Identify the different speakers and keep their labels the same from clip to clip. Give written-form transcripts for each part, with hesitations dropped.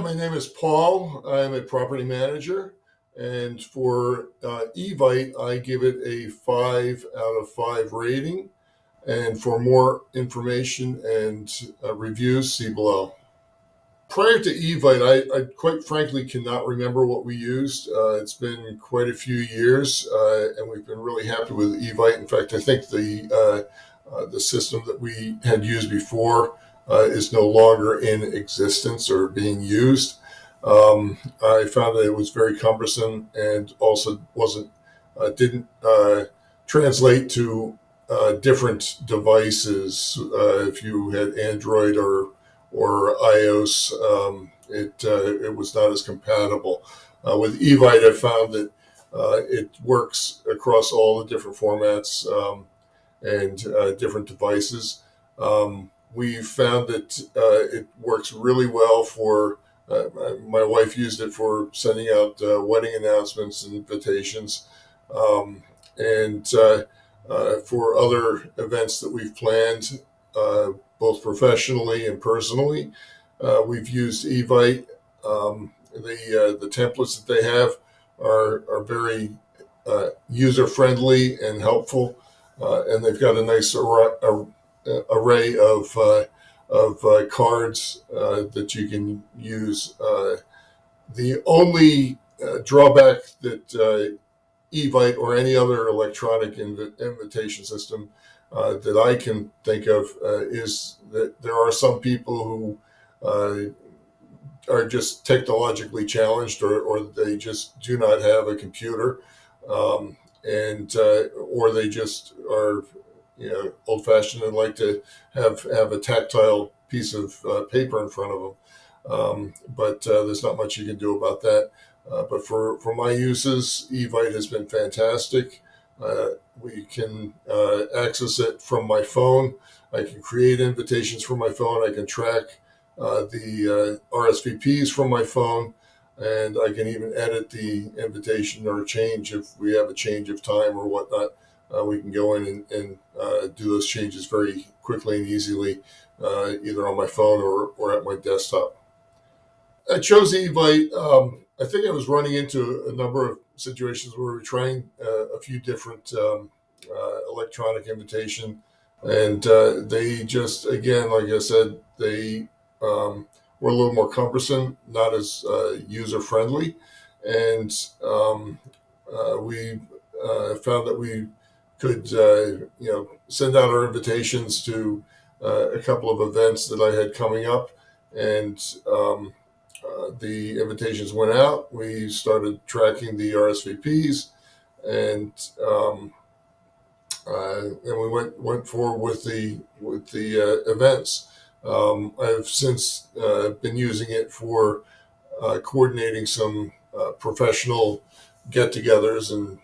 Speaker 1: my name is Paul. I'm a property manager. And for Evite, I give it a 5 out of 5 rating. And for more information and reviews, see below. Prior to Evite, I quite frankly cannot remember what we used. It's been quite a few years, and we've been really happy with Evite. In fact, I think the system that we had used before is no longer in existence or being used. I found that it was very cumbersome and also didn't translate to different devices. If you had Android or iOS, it was not as compatible. With Evite, I found that it works across all the different formats and different devices. We found that it works really well for. My wife used it for sending out wedding announcements and invitations, and for other events that we've planned, both professionally and personally. We've used Evite. The templates that they have are very user friendly and helpful, and they've got a nice array of cards that you can use. The only drawback that Evite or any other electronic invitation system that I can think of is that there are some people who are just technologically challenged, or they just do not have a computer, and or they just are old fashioned and like to have a tactile piece of paper in front of them. But there's not much you can do about that. But for my uses, Evite has been fantastic. We can access it from my phone. I can create invitations from my phone. I can track the RSVPs from my phone, and I can even edit the invitation or change if we have a change of time or whatnot. We can go in and do those changes very quickly and easily, either on my phone or at my desktop. I chose Evite. I think I was running into a number of situations where we were trying a few different electronic invitation, and they just, again, like I said, they were a little more cumbersome, not as user friendly, and we found that we could send out our invitations to a couple of events that I had coming up, and the invitations went out. We started tracking the RSVPs, and we went forward with the events. I've since been using it for coordinating some professional get-togethers and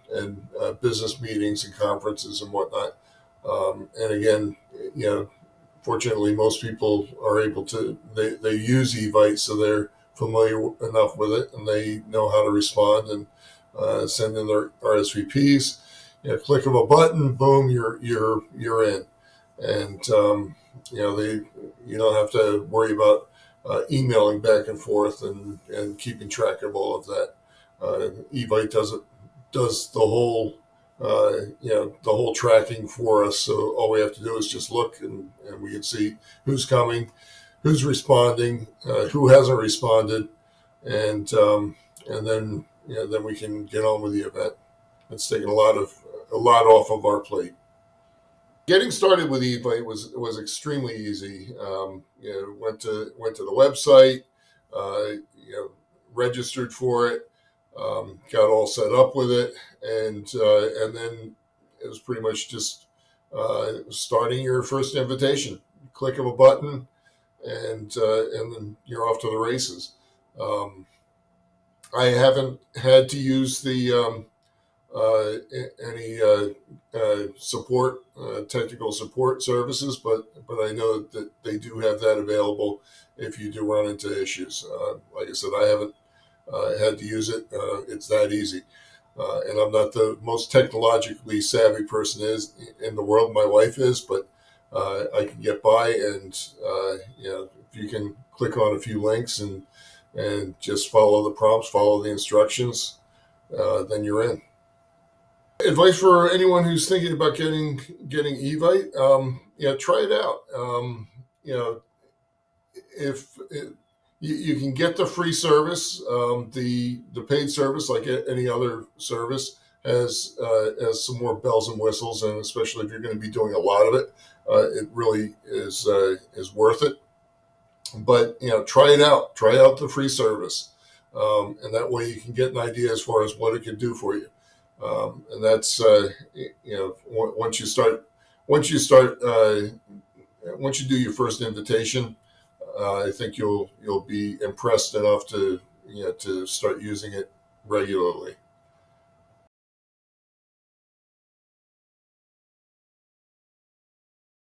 Speaker 1: business meetings and conferences and whatnot. And again, fortunately, most people are able to. They use Evite, so they're familiar enough with it, and they know how to respond and send in their RSVPs. Click of a button, boom, you're in, and you don't have to worry about emailing back and forth and keeping track of all of that. Evite does the whole the whole tracking for us. So all we have to do is just look, and we can see who's coming, who's responding, who hasn't responded, and then we can get on with the event. It's taken a lot off of our plate. Getting started with Evite was extremely easy. Went to the website, registered for it, got all set up with it, and then it was pretty much just starting your first invitation. Click of a button, and then you're off to the races. I haven't had to use the any support, technical support services, but I know that they do have that available if you do run into issues. Like I said, I haven't had to use it. It's that easy. And I'm not the most technologically savvy person in the world. My wife is, but I can get by. And if you can click on a few links and and just follow the prompts, follow the instructions, then you're in. Advice for anyone who's thinking about getting Evite, try it out. You know, if it, you can get the free service, the paid service, like any other service, has some more bells and whistles, and especially if you're going to be doing a lot of it, it really is worth it. But try it out. Try out the free service, and that way you can get an idea as far as what it can do for you. And that's once you start once you start once you do your first invitation, I think you'll be impressed enough to to start using it regularly.